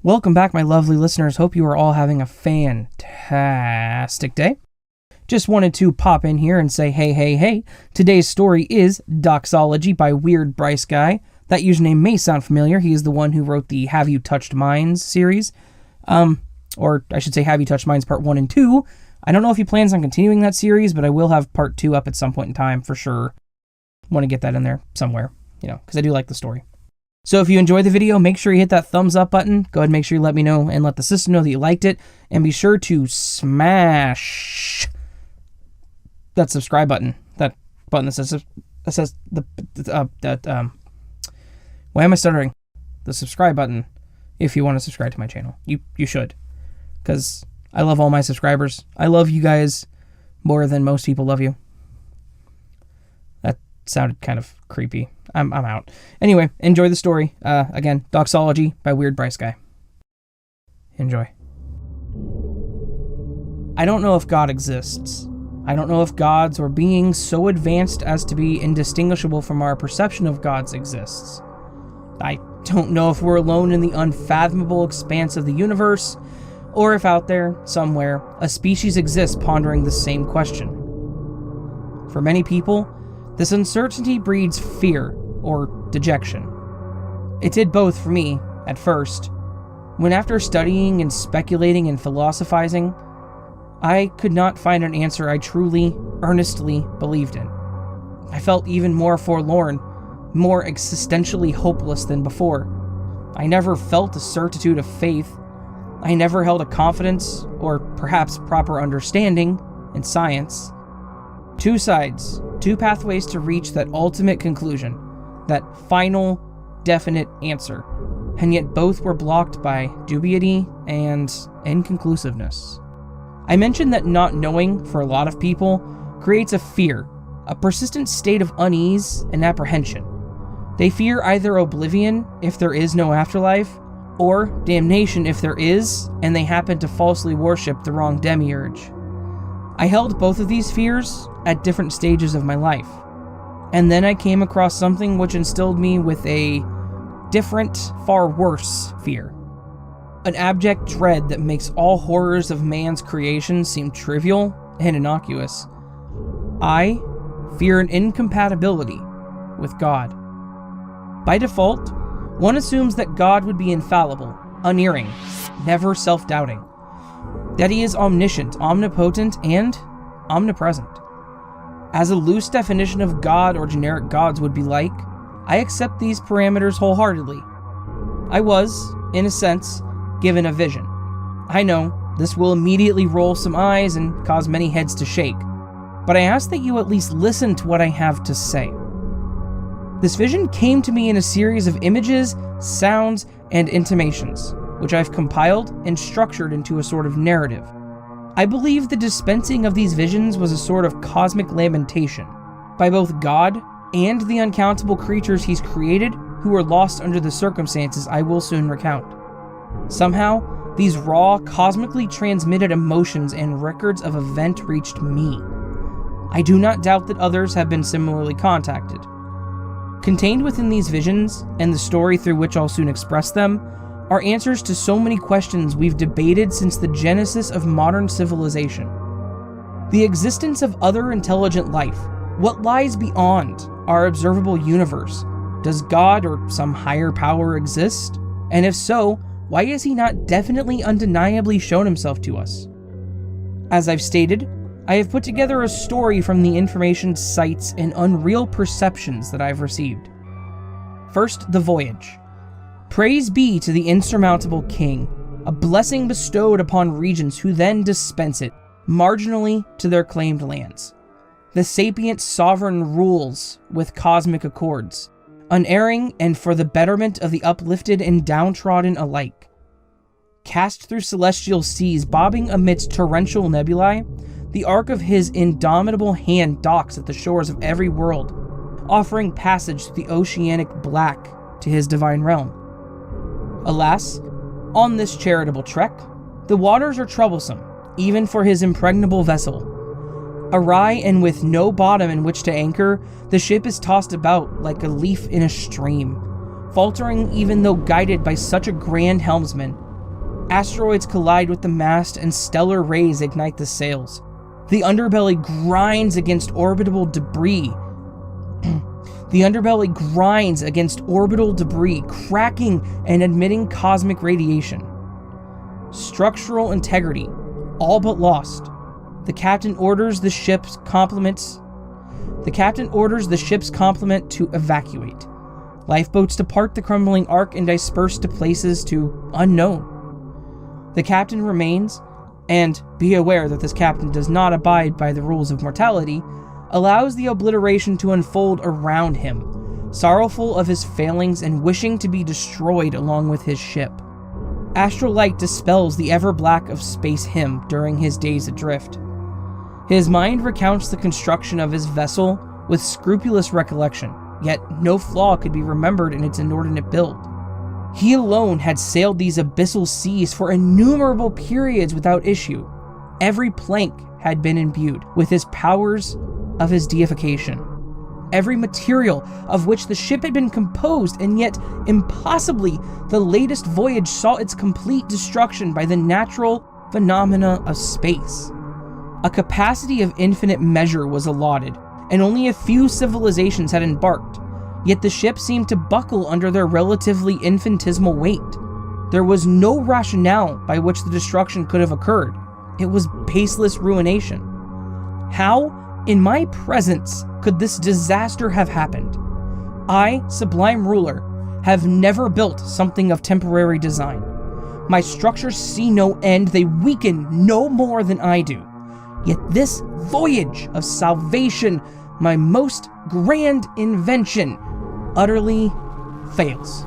Welcome back, my lovely listeners. Hope you are all having a fantastic day. Just wanted to pop in here and say, hey. Today's story is Doxology by WeirdBryceGuy. That username may sound familiar. He is the one who wrote the Have You Touched Minds series. Or I should say Have You Touched Minds Part 1 and 2. I don't know if he plans on continuing that series, but I will have Part 2 up at some point in time for sure. Want to get that in there somewhere, because I do like the story. So if you enjoyed the video, make sure you hit that thumbs up button. Go ahead and make sure you let me know and let the system know that you liked it. And be sure to smash that subscribe button. That button that says why am I stuttering? The subscribe button. If you want to subscribe to my channel, you should, because I love all my subscribers. I love you guys more than most people love you. That sounded kind of creepy. I'm out. Anyway, enjoy the story. Again, Doxology by WeirdBryceGuy. Enjoy. I don't know if God exists. I don't know if gods or beings so advanced as to be indistinguishable from our perception of gods exists. I don't know if we're alone in the unfathomable expanse of the universe, or if out there, somewhere, a species exists pondering the same question. For many people, this uncertainty breeds fear or dejection. It did both for me, at first, when after studying and speculating and philosophizing, I could not find an answer I truly, earnestly believed in. I felt even more forlorn, more existentially hopeless than before. I never felt a certitude of faith. I never held a confidence, or perhaps proper understanding, in science. Two sides, two pathways to reach that ultimate conclusion, that final, definite answer, and yet both were blocked by dubiety and inconclusiveness. I mentioned that not knowing, for a lot of people, creates a fear, a persistent state of unease and apprehension. They fear either oblivion, if there is no afterlife, or damnation if there is, and they happen to falsely worship the wrong demiurge. I held both of these fears at different stages of my life, and then I came across something which instilled me with a different, far worse fear. An abject dread that makes all horrors of man's creation seem trivial and innocuous. I fear an incompatibility with God. By default, one assumes that God would be infallible, unerring, never self-doubting, that he is omniscient, omnipotent, and omnipresent. As a loose definition of God or generic gods would be like, I accept these parameters wholeheartedly. I was, in a sense, given a vision. I know, this will immediately roll some eyes and cause many heads to shake, but I ask that you at least listen to what I have to say. This vision came to me in a series of images, sounds, and intimations, which I've compiled and structured into a sort of narrative. I believe the dispensing of these visions was a sort of cosmic lamentation by both God and the uncountable creatures he's created who were lost under the circumstances I will soon recount. Somehow, these raw, cosmically transmitted emotions and records of event reached me. I do not doubt that others have been similarly contacted. Contained within these visions, and the story through which I'll soon express them, are answers to so many questions we've debated since the genesis of modern civilization. The existence of other intelligent life, what lies beyond our observable universe? Does God or some higher power exist? And if so, why has he not definitely, undeniably shown himself to us? As I've stated, I have put together a story from the information, sights, and unreal perceptions that I've received. First, the voyage. Praise be to the insurmountable king, a blessing bestowed upon regents who then dispense it, marginally, to their claimed lands. The sapient sovereign rules with cosmic accords, unerring and for the betterment of the uplifted and downtrodden alike. Cast through celestial seas, bobbing amidst torrential nebulae, the arc of his indomitable hand docks at the shores of every world, offering passage through the oceanic black to his divine realm. Alas, on this charitable trek, the waters are troublesome, even for his impregnable vessel. Awry and with no bottom in which to anchor, the ship is tossed about like a leaf in a stream, faltering even though guided by such a grand helmsman Asteroids collide with the mast and stellar rays ignite the sails. The underbelly grinds against orbital debris. Cracking and emitting cosmic radiation. Structural integrity, all but lost. The captain orders the ship's complement to evacuate. Lifeboats depart the crumbling ark and disperse to places to unknown. The captain remains, and be aware that this captain does not abide by the rules of mortality, allows the obliteration to unfold around him, sorrowful of his failings and wishing to be destroyed along with his ship. Astral light dispels the ever-black of space him during his days adrift. His mind recounts the construction of his vessel with scrupulous recollection, yet no flaw could be remembered in its inordinate build. He alone had sailed these abyssal seas for innumerable periods without issue. Every plank had been imbued with his powers of his deification. Every material of which the ship had been composed, and yet impossibly the latest voyage saw its complete destruction by the natural phenomena of space. A capacity of infinite measure was allotted, and only a few civilizations had embarked, yet the ship seemed to buckle under their relatively infinitesimal weight. There was no rationale by which the destruction could have occurred. It was baseless ruination. How, in my presence, could this disaster have happened? I, Sublime Ruler, have never built something of temporary design. My structures see no end, they weaken no more than I do. Yet this voyage of salvation, my most grand invention, utterly fails.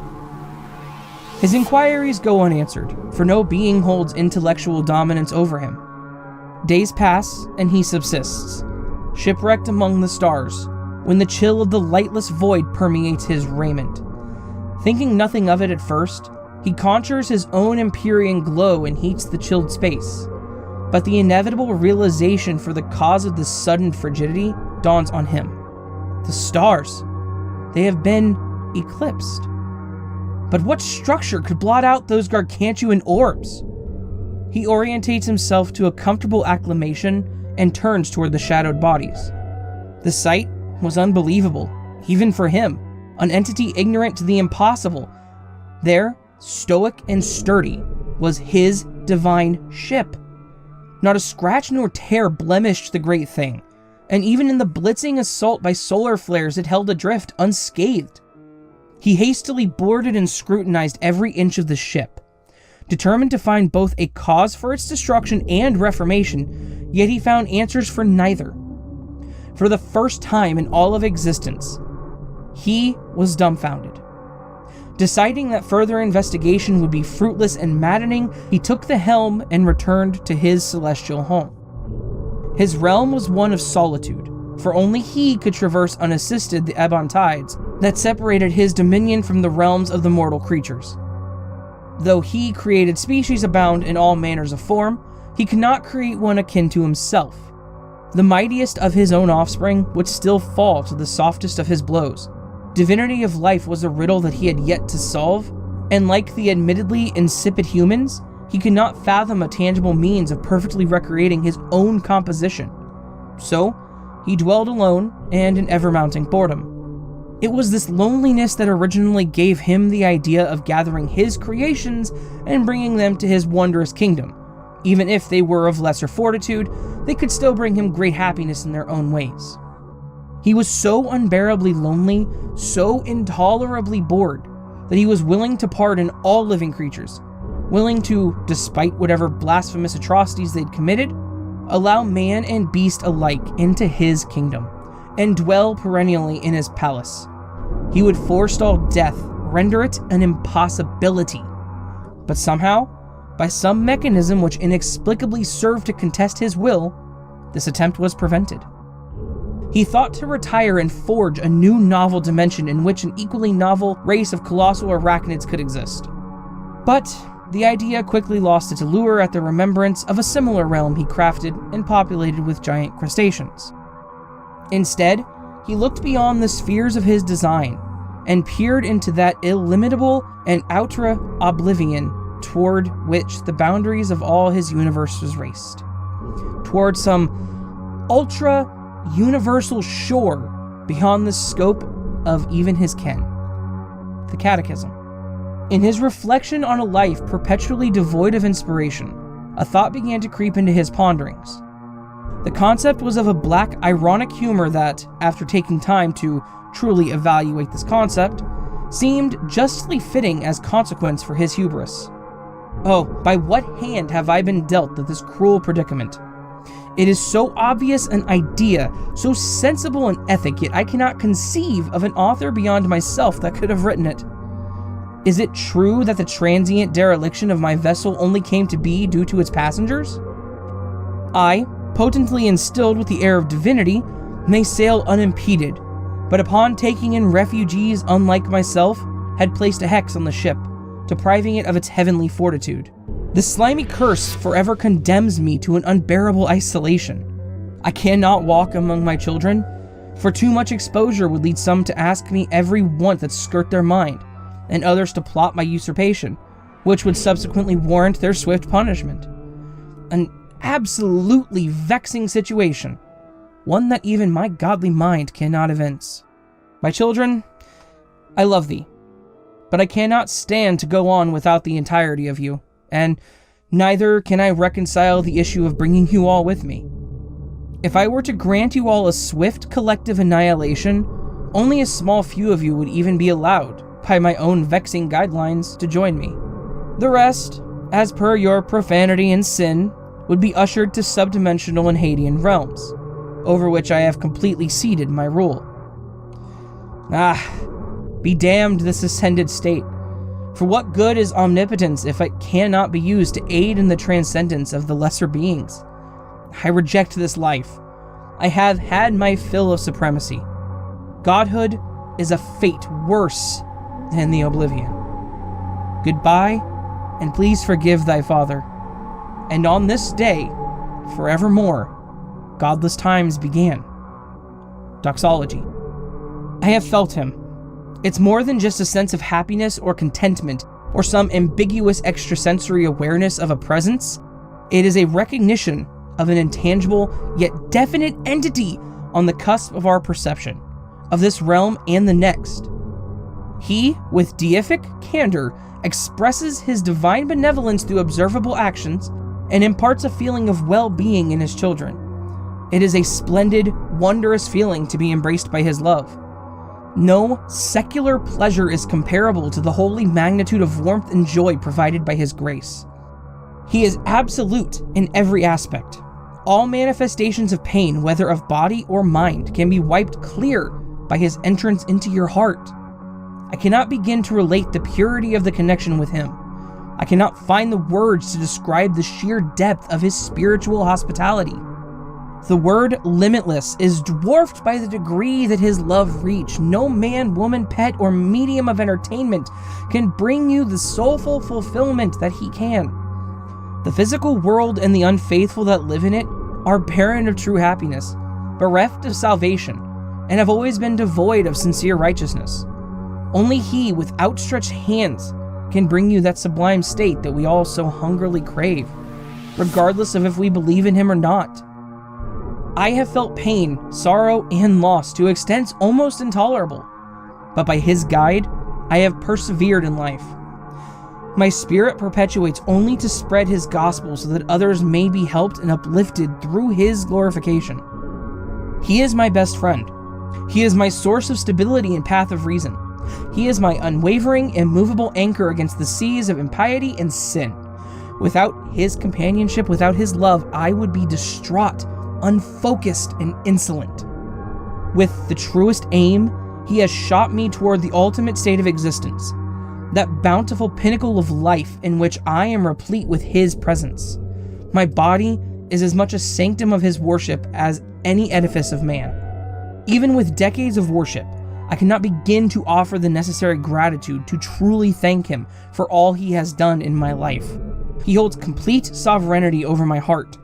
His inquiries go unanswered, for no being holds intellectual dominance over him. Days pass, and he subsists, shipwrecked among the stars, when the chill of the lightless void permeates his raiment. Thinking nothing of it at first, he conjures his own Empyrean glow and heats the chilled space. But the inevitable realization for the cause of this sudden frigidity dawns on him. The stars, they have been eclipsed. But what structure could blot out those gargantuan orbs? He orientates himself to a comfortable acclamation and turns toward the shadowed bodies. The sight was unbelievable, even for him, an entity ignorant to the impossible. There, stoic and sturdy, was his divine ship. Not a scratch nor tear blemished the great thing, and even in the blitzing assault by solar flares it held adrift unscathed. He hastily boarded and scrutinized every inch of the ship, determined to find both a cause for its destruction and reformation, yet he found answers for neither. For the first time in all of existence, he was dumbfounded. Deciding that further investigation would be fruitless and maddening, he took the helm and returned to his celestial home. His realm was one of solitude, for only he could traverse unassisted the ebb on tides that separated his dominion from the realms of the mortal creatures. Though he created species abound in all manners of form, he could not create one akin to himself. The mightiest of his own offspring would still fall to the softest of his blows. Divinity of life was a riddle that he had yet to solve, and like the admittedly insipid humans, he could not fathom a tangible means of perfectly recreating his own composition. So, he dwelled alone and in ever-mounting boredom. It was this loneliness that originally gave him the idea of gathering his creations and bringing them to his wondrous kingdom. Even if they were of lesser fortitude, they could still bring him great happiness in their own ways. He was so unbearably lonely, so intolerably bored, that he was willing to pardon all living creatures, willing to, despite whatever blasphemous atrocities they'd committed, allow man and beast alike into his kingdom, and dwell perennially in his palace. He would forestall death, render it an impossibility. But somehow, by some mechanism which inexplicably served to contest his will, this attempt was prevented. He thought to retire and forge a new novel dimension in which an equally novel race of colossal arachnids could exist. But the idea quickly lost its allure at the remembrance of a similar realm he crafted and populated with giant crustaceans. Instead, he looked beyond the spheres of his design and peered into that illimitable and outre oblivion toward which the boundaries of all his universe was raced. Toward some ultra-universal shore beyond the scope of even his ken. The Catechism. In his reflection on a life perpetually devoid of inspiration, a thought began to creep into his ponderings. The concept was of a black, ironic humor that, after taking time to truly evaluate this concept, seemed justly fitting as consequence for his hubris. Oh, by what hand have I been dealt this cruel predicament? It is so obvious an idea, so sensible an ethic, yet I cannot conceive of an author beyond myself that could have written it. Is it true that the transient dereliction of my vessel only came to be due to its passengers? I, potently instilled with the air of divinity, may sail unimpeded, but upon taking in refugees unlike myself, had placed a hex on the ship, depriving it of its heavenly fortitude. The slimy curse forever condemns me to an unbearable isolation. I cannot walk among my children, for too much exposure would lead some to ask me every want that skirt their mind, and others to plot my usurpation, which would subsequently warrant their swift punishment. An absolutely vexing situation, one that even my godly mind cannot evince. My children, I love thee, but I cannot stand to go on without the entirety of you, and neither can I reconcile the issue of bringing you all with me. If I were to grant you all a swift collective annihilation, only a small few of you would even be allowed, by my own vexing guidelines, to join me. The rest, as per your profanity and sin, would be ushered to subdimensional and Hadean realms, over which I have completely ceded my rule. Be damned this ascended state. For what good is omnipotence if it cannot be used to aid in the transcendence of the lesser beings? I reject this life. I have had my fill of supremacy. Godhood is a fate worse than the oblivion. Goodbye, and please forgive thy father. And on this day, forevermore, godless times began. Doxology. I have felt him. It's more than just a sense of happiness or contentment, or some ambiguous extrasensory awareness of a presence. It is a recognition of an intangible yet definite entity on the cusp of our perception, of this realm and the next. He, with deific candor, expresses his divine benevolence through observable actions and imparts a feeling of well-being in his children. It is a splendid, wondrous feeling to be embraced by his love. No secular pleasure is comparable to the holy magnitude of warmth and joy provided by his grace. He is absolute in every aspect. All manifestations of pain, whether of body or mind, can be wiped clear by his entrance into your heart. I cannot begin to relate the purity of the connection with him. I cannot find the words to describe the sheer depth of his spiritual hospitality. The word limitless is dwarfed by the degree that his love reach. No man, woman, pet, or medium of entertainment can bring you the soulful fulfillment that he can. The physical world and the unfaithful that live in it are barren of true happiness, bereft of salvation, and have always been devoid of sincere righteousness. Only he, with outstretched hands, can bring you that sublime state that we all so hungrily crave, regardless of if we believe in him or not. I have felt pain, sorrow, and loss to extents almost intolerable, but by his guide, I have persevered in life. My spirit perpetuates only to spread his gospel so that others may be helped and uplifted through his glorification. He is my best friend. He is my source of stability and path of reason. He is my unwavering, immovable anchor against the seas of impiety and sin. Without his companionship, without his love, I would be distraught, unfocused, and insolent. With the truest aim, he has shot me toward the ultimate state of existence, that bountiful pinnacle of life in which I am replete with his presence. My body is as much a sanctum of his worship as any edifice of man. Even with decades of worship, I cannot begin to offer the necessary gratitude to truly thank him for all he has done in my life. He holds complete sovereignty over my heart,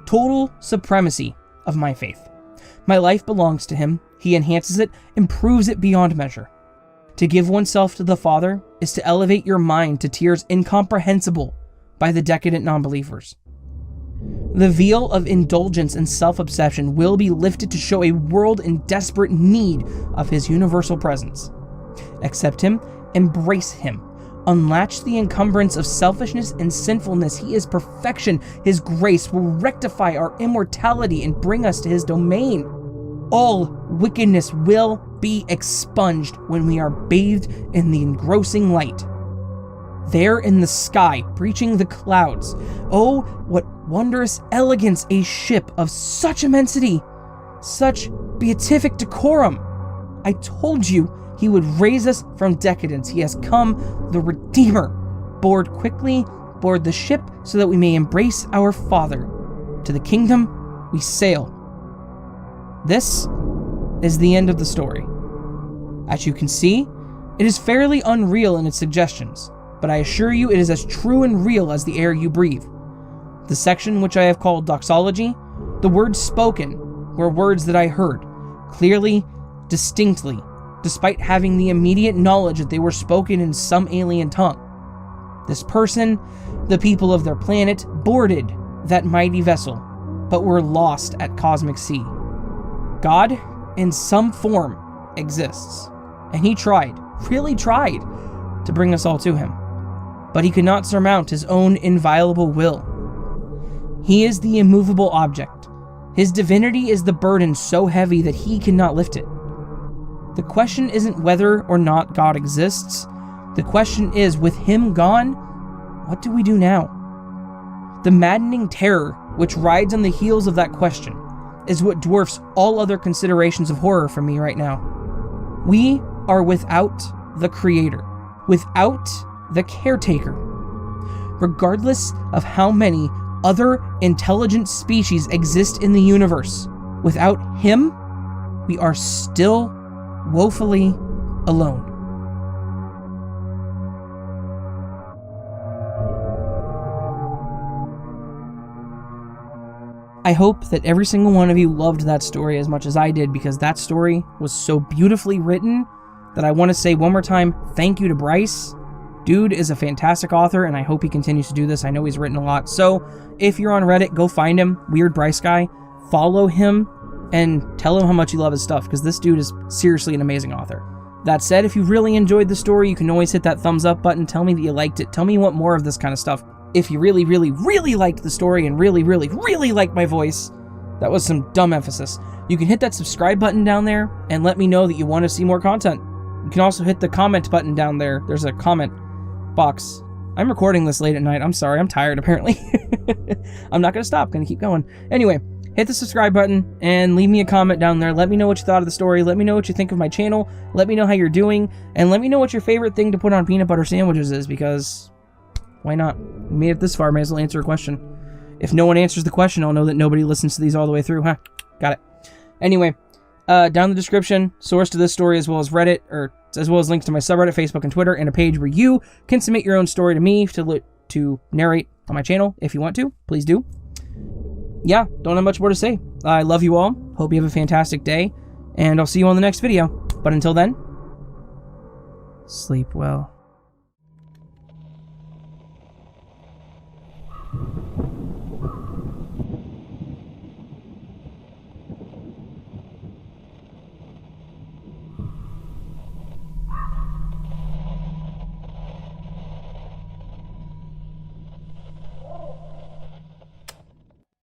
total supremacy of my faith. My life belongs to him. He enhances it, improves it beyond measure. To give oneself to the Father is to elevate your mind to tears incomprehensible by the decadent non-believers. The veil of indulgence and self-obsession will be lifted to show a world in desperate need of His universal presence. Accept Him, embrace Him, unlatch the encumbrance of selfishness and sinfulness. He is perfection. His grace will rectify our immortality and bring us to His domain. All wickedness will be expunged when we are bathed in the engrossing light. There in the sky, breaching the clouds, oh, what wondrous elegance a ship of such immensity, such beatific decorum. I told you He would raise us from decadence. He has come, the Redeemer. Board quickly, board the ship, so that we may embrace our Father. To the kingdom we sail. This is the end of the story. As you can see, it is fairly unreal in its suggestions, but I assure you it is as true and real as the air you breathe. The section which I have called Doxology, the words spoken were words that I heard, clearly, distinctly, despite having the immediate knowledge that they were spoken in some alien tongue. This person, the people of their planet, boarded that mighty vessel, but were lost at cosmic sea. God, in some form, exists, and He tried, really tried, to bring us all to Him, but He could not surmount His own inviolable will. He is the immovable object. His divinity is the burden so heavy that He cannot lift it. The question isn't whether or not God exists. The question is, with Him gone, what do we do now? The maddening terror which rides on the heels of that question is what dwarfs all other considerations of horror for me right now. We are without the Creator, without the caretaker. Regardless of how many other intelligent species exist in the universe, without Him, we are still woefully alone. I hope that every single one of you loved that story as much as I did, because that story was so beautifully written that I want to say one more time, thank you to Bryce. Dude is a fantastic author, and I hope he continues to do this. I know he's written a lot. So if you're on Reddit, go find him, WeirdBryceGuy. Follow him and tell him how much you love his stuff, because this dude is seriously an amazing author. That said, if you really enjoyed the story, you can always hit that thumbs up button. Tell me that you liked it. Tell me you want more of this kind of stuff. If you really, really, really liked the story and really, really, really liked my voice, that was some dumb emphasis, you can hit that subscribe button down there and let me know that you want to see more content. You can also hit the comment button down there. There's a comment box. I'm recording this late at night. I'm sorry. I'm tired, apparently. I'm not going to stop. Going to keep going. Anyway, hit the subscribe button and leave me a comment down there. Let me know what you thought of the story. Let me know what you think of my channel. Let me know how you're doing. And let me know what your favorite thing to put on peanut butter sandwiches is, because why not? We made it this far. May as well answer a question. If no one answers the question, I'll know that nobody listens to these all the way through, huh? Got it. Anyway, down in the description, source to this story, as well as Reddit, or as well as links to my subreddit, Facebook, and Twitter, and a page where you can submit your own story to me to narrate on my channel. If you want to, please do. Yeah, don't have much more to say. I love you all. Hope you have a fantastic day, and I'll see you on the next video. But until then, sleep well.